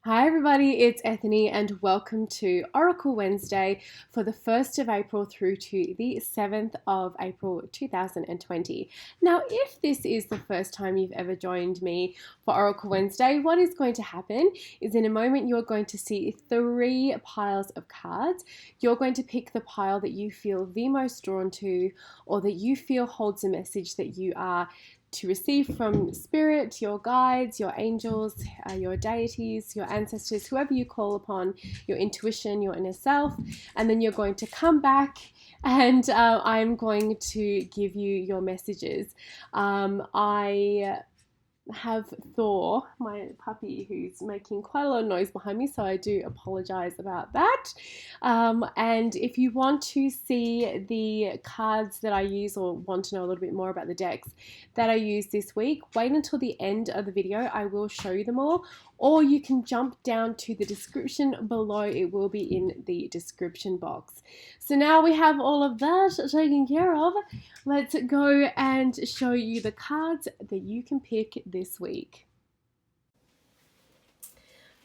Hi everybody, it's Ethany and welcome to Oracle Wednesday for the 1st of April through to the 7th of April 2020. Now, if this is the first time you've ever joined me for Oracle Wednesday, what is going to happen is in a moment you're going to see 3 piles of cards. You're going to pick the pile that you feel the most drawn to or that you feel holds a message that you are to receive from spirit, your guides, your angels, your deities, your ancestors, whoever you call upon, your intuition, your inner self, and then you're going to come back and I'm going to give you your messages. I have Thor, my puppy, who's making quite a lot of noise behind me, so I do apologize about that. And if you want to see the cards that I use or want to know a little bit more about the decks that I use this week, wait until the end of the video. I will show you them all, or you can jump down to the description below. It will be in the description box. So now we have all of that taken care of. Let's go and show you the cards that you can pick this week.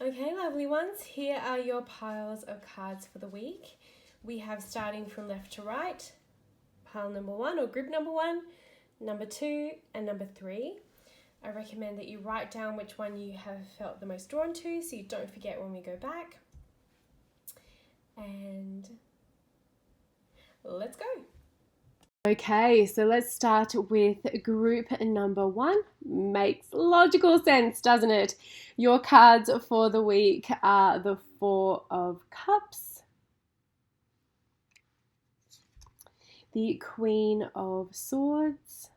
Okay, lovely ones, here are your piles of cards for the week. We have, starting from left to right, pile number 1 or group number 1, number 2 and number 3. I recommend that you write down which one you have felt the most drawn to so you don't forget when we go back. And let's go. Okay, so let's start with group number 1. Makes logical sense, doesn't it? Your cards for the week are the 4 of Cups, the Queen of Swords,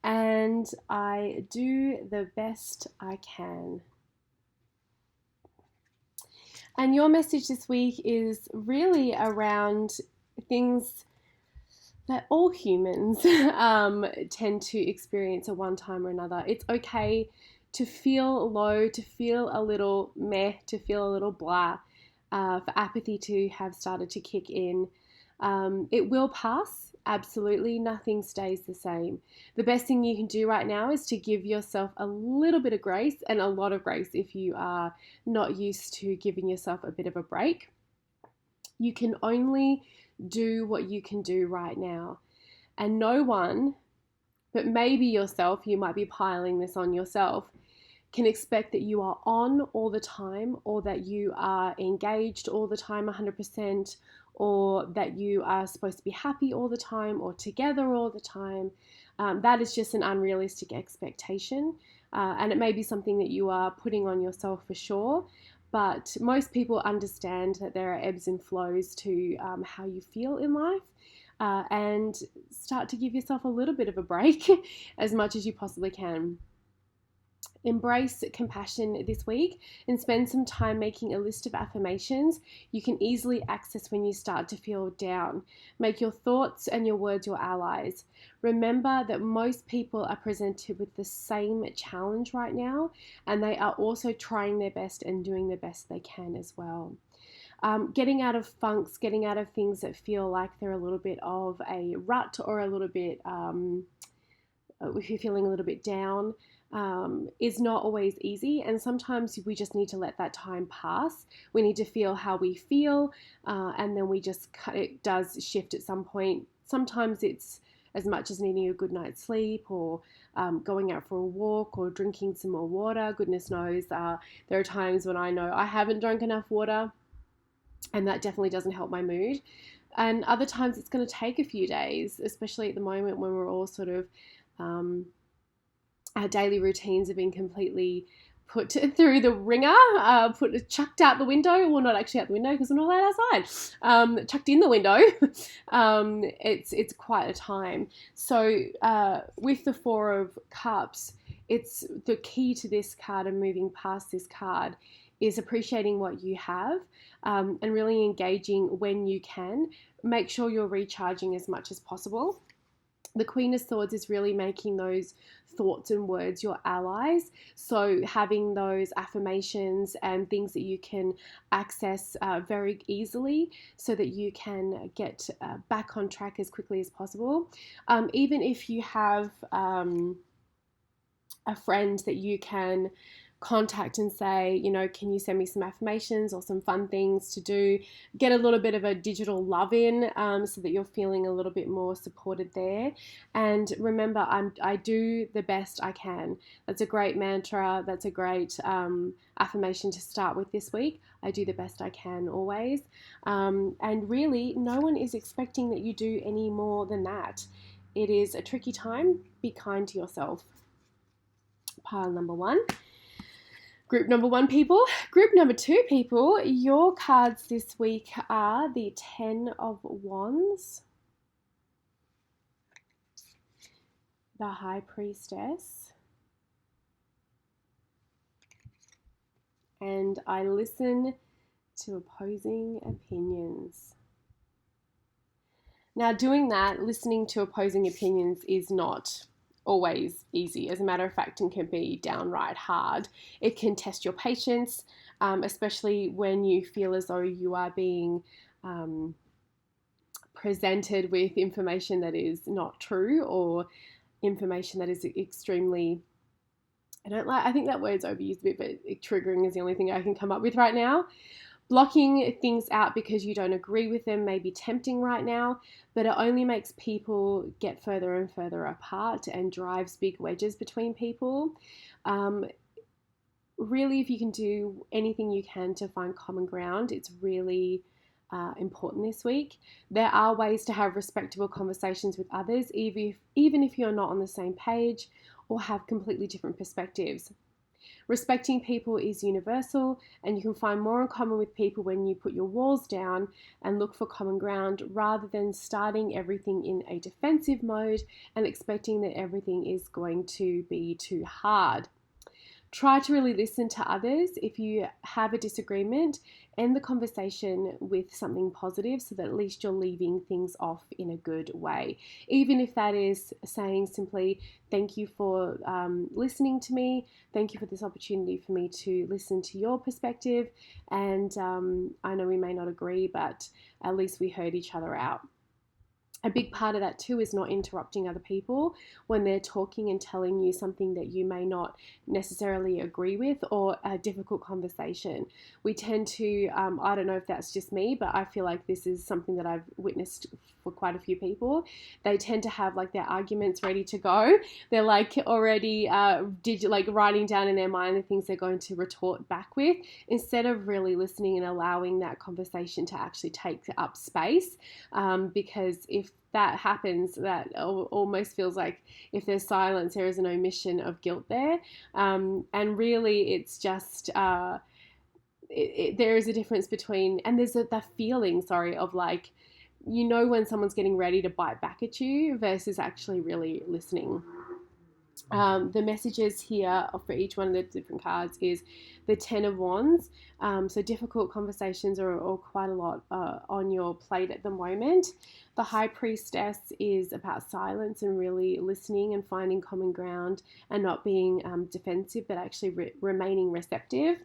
and I do the best I can. And your message this week is really around things that all humans tend to experience at one time or another. It's okay to feel low, to feel a little meh, to feel a little blah, for apathy to have started to kick in. It will pass. Absolutely, nothing stays the same. The best thing you can do right now is to give yourself a little bit of grace, and a lot of grace if you are not used to giving yourself a bit of a break. You can only do what you can do right now. And no one, but maybe yourself, you might be piling this on yourself, can expect that you are on all the time, or that you are engaged all the time 100%, or that you are supposed to be happy all the time or together all the time. That is just an unrealistic expectation, and it may be something that you are putting on yourself for sure, but most people understand that there are ebbs and flows to how you feel in life, and start to give yourself a little bit of a break as much as you possibly can. Embrace compassion this week and spend some time making a list of affirmations you can easily access when you start to feel down. Make your thoughts and your words your allies. Remember that most people are presented with the same challenge right now, and they are also trying their best and doing the best they can as well. Getting out of funks, getting out of things that feel like they're a little bit of a rut, or a little bit, if you're feeling a little bit down, is not always easy, and sometimes we just need to let that time pass. We need to feel how we feel, and then it does shift at some point. Sometimes it's as much as needing a good night's sleep, or going out for a walk, or drinking some more water. Goodness knows, there are times when I know I haven't drunk enough water, and that definitely doesn't help my mood. And other times it's going to take a few days, especially at the moment when we're all sort of our daily routines have been completely put through the ringer, chucked out the window. Well, not actually out the window because we're not allowed outside. Chucked in the window. It's quite a time. So with the 4 of Cups, it's the key to this card and moving past this card is appreciating what you have, and really engaging when you can. Make sure you're recharging as much as possible. The Queen of Swords is really making those thoughts and words your allies. So having those affirmations and things that you can access very easily so that you can get back on track as quickly as possible. Even if you have a friend that you can contact and say, can you send me some affirmations or some fun things to do? Get a little bit of a digital love in, so that you're feeling a little bit more supported there. And remember, I do the best I can. That's a great mantra. That's a great affirmation to start with this week. I do the best I can always. And really, no one is expecting that you do any more than that. It is a tricky time. Be kind to yourself. Pile number 1. Group number 1, people. Group number 2, people, your cards this week are the 10 of Wands, the High Priestess, and I listen to opposing opinions. Now, doing that, listening to opposing opinions, is not always easy. As a matter of fact, it can be downright hard. It can test your patience, especially when you feel as though you are being presented with information that is not true, or information that is extremely, I think that word's overused a bit, but triggering is the only thing I can come up with right now. Blocking things out because you don't agree with them may be tempting right now, but it only makes people get further and further apart and drives big wedges between people. Really, if you can do anything you can to find common ground, it's really important this week. There are ways to have respectable conversations with others, even if you're not on the same page or have completely different perspectives. Respecting people is universal, and you can find more in common with people when you put your walls down and look for common ground, rather than starting everything in a defensive mode and expecting that everything is going to be too hard. Try to really listen to others. If you have a disagreement, end the conversation with something positive, so that at least you're leaving things off in a good way. Even if that is saying simply, thank you for listening to me. Thank you for this opportunity for me to listen to your perspective. And I know we may not agree, but at least we heard each other out. A big part of that too is not interrupting other people when they're talking and telling you something that you may not necessarily agree with, or a difficult conversation. We tend to, I don't know if that's just me, but I feel like this is something that I've witnessed for quite a few people. They tend to have like their arguments ready to go. They're like already writing down in their mind the things they're going to retort back with, instead of really listening and allowing that conversation to actually take up space. Because if that happens, that almost feels like if there's silence, there is an omission of guilt there. And really, it's just there is a difference between, and there's that feeling, of like, when someone's getting ready to bite back at you versus actually really listening. The messages here for each one of the different cards is the 10 of Wands. So difficult conversations are quite a lot on your plate at the moment. The High Priestess is about silence and really listening and finding common ground, and not being defensive, but actually remaining receptive.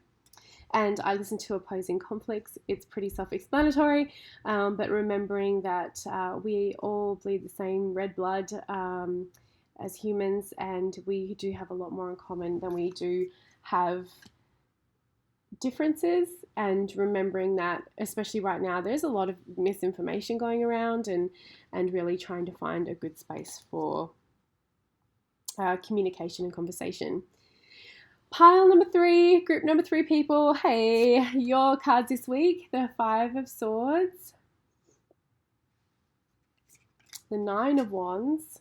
And I listen to opposing conflicts. It's pretty self-explanatory, but remembering that we all bleed the same red blood as humans, and we do have a lot more in common than we do have differences. And remembering that, especially right now, there's a lot of misinformation going around, and really trying to find a good space for communication and conversation. Pile number 3, group number 3, people. Hey, your cards this week: the 5 of Swords, the 9 of Wands,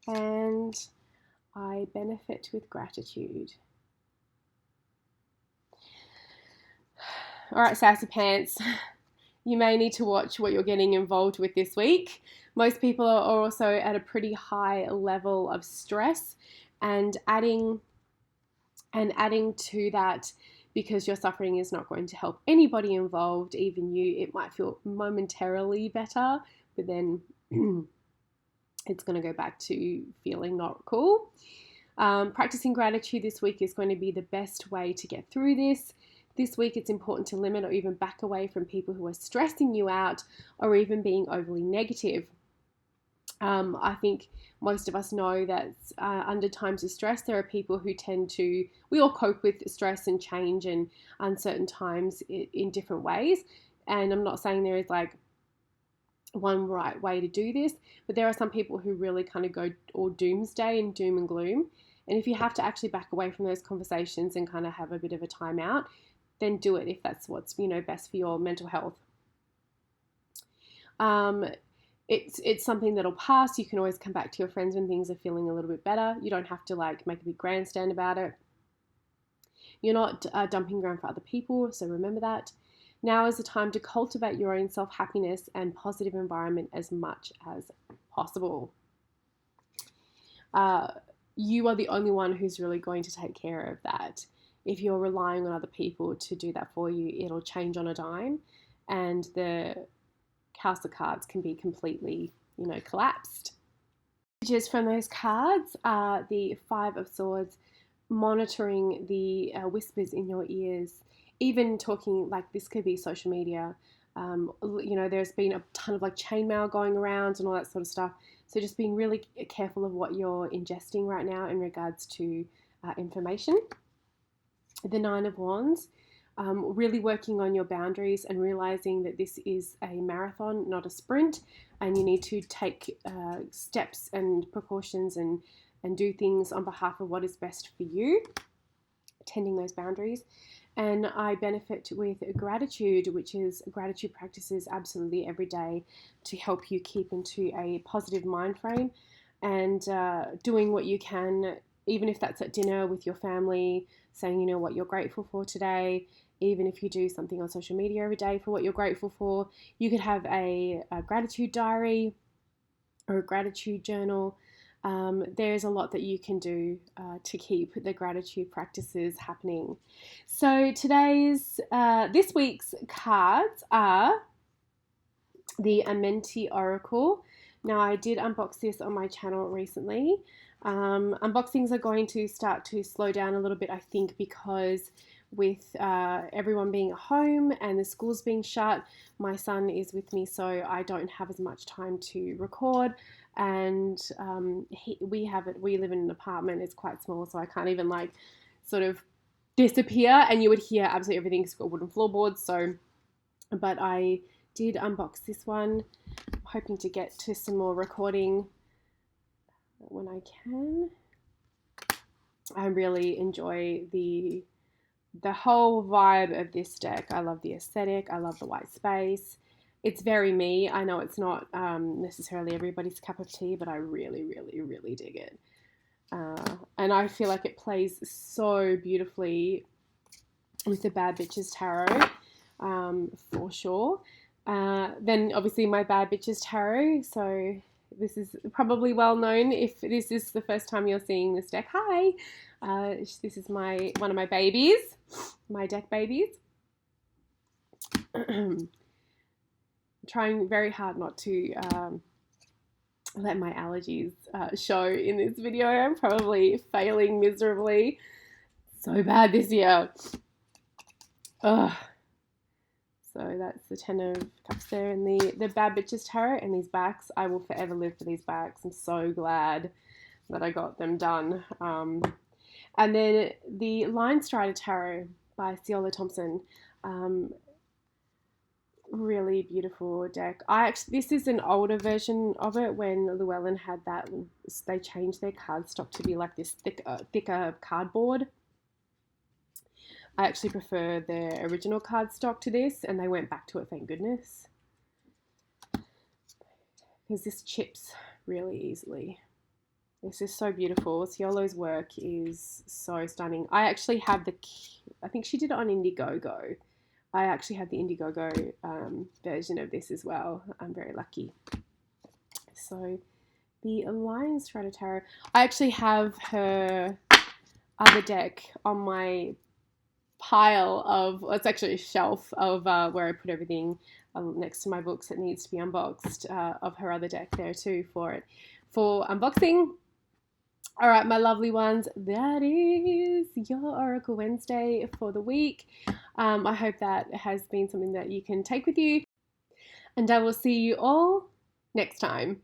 and I benefit with gratitude. All right, sassy pants, you may need to watch what you're getting involved with this week. Most people are also at a pretty high level of stress, and adding to that, because your suffering is not going to help anybody involved, even you. It might feel momentarily better, but then it's going to go back to feeling not cool. Practicing gratitude this week is going to be the best way to get through this. This week, it's important to limit or even back away from people who are stressing you out or even being overly negative. I think most of us know that under times of stress, there are people who we all cope with stress and change and uncertain times in different ways. And I'm not saying there is like one right way to do this, but there are some people who really kind of go all doomsday and doom and gloom. And if you have to actually back away from those conversations and kind of have a bit of a timeout, then do it if that's what's best for your mental health. It's something that'll pass. You can always come back to your friends when things are feeling a little bit better. You don't have to like make a big grandstand about it. You're not dumping ground for other people, so remember that. Now is the time to cultivate your own self-happiness and positive environment as much as possible. You are the only one who's really going to take care of that. If you're relying on other people to do that for you, it'll change on a dime, and the house of cards can be completely, collapsed. Messages from those cards are the Five of Swords, monitoring the whispers in your ears, even talking like this could be social media. There's been a ton of like chainmail going around and all that sort of stuff. So just being really careful of what you're ingesting right now in regards to information. The Nine of Wands, really working on your boundaries and realizing that this is a marathon, not a sprint, and you need to take steps and precautions and do things on behalf of what is best for you, tending those boundaries. And I benefit with gratitude, which is gratitude practices absolutely every day to help you keep into a positive mind frame and doing what you can, even if that's at dinner with your family, saying, what you're grateful for today. Even if you do something on social media every day for what you're grateful for, you could have a gratitude diary or a gratitude journal. There's a lot that you can do to keep the gratitude practices happening. So this week's cards are the Amenti Oracle. Now, I did unbox this on my channel recently. Unboxings are going to start to slow down a little bit, I think, because with everyone being at home and the schools being shut, my son is with me, so I don't have as much time to record. And we live in an apartment, it's quite small, so I can't even like sort of disappear and you would hear absolutely everything. It's got wooden floorboards. But I did unbox this one. I'm hoping to get to some more recording when I can. I really enjoy the whole vibe of this deck. I love the aesthetic. I love the white space. It's very me. I know it's not necessarily everybody's cup of tea, but I really, really, really dig it. And I feel like it plays so beautifully with the Bad Bitches Tarot, for sure. Then obviously my Bad Bitches Tarot. So this is probably well known if this is the first time you're seeing this deck. Hi! This is one of my babies, my deck babies. Trying very hard not to let my allergies show in this video. I'm probably failing miserably. So bad this year. Ugh. So that's the Ten of Cups there and the Bad Bitches Tarot and these backs. I will forever live for these backs. I'm so glad that I got them done. And then the Lion Strider Tarot by Ciola Thompson. Really beautiful deck. This is an older version of it when Llewellyn had that. They changed their cardstock to be like this thicker cardboard. I actually prefer the original cardstock to this, and they went back to it, thank goodness, because this chips really easily. This is so beautiful. Ciola's work is so stunning. I actually have I think she did it on Indiegogo. I actually have the Indiegogo version of this as well. I'm very lucky. So the Lion Strider Tarot. I actually have her other deck on my pile of, well, it's actually a shelf of where I put everything next to my books that needs to be unboxed, of her other deck there too for unboxing. All right, my lovely ones, that is your Oracle Wednesday for the week. I hope that has been something that you can take with you, and I will see you all next time.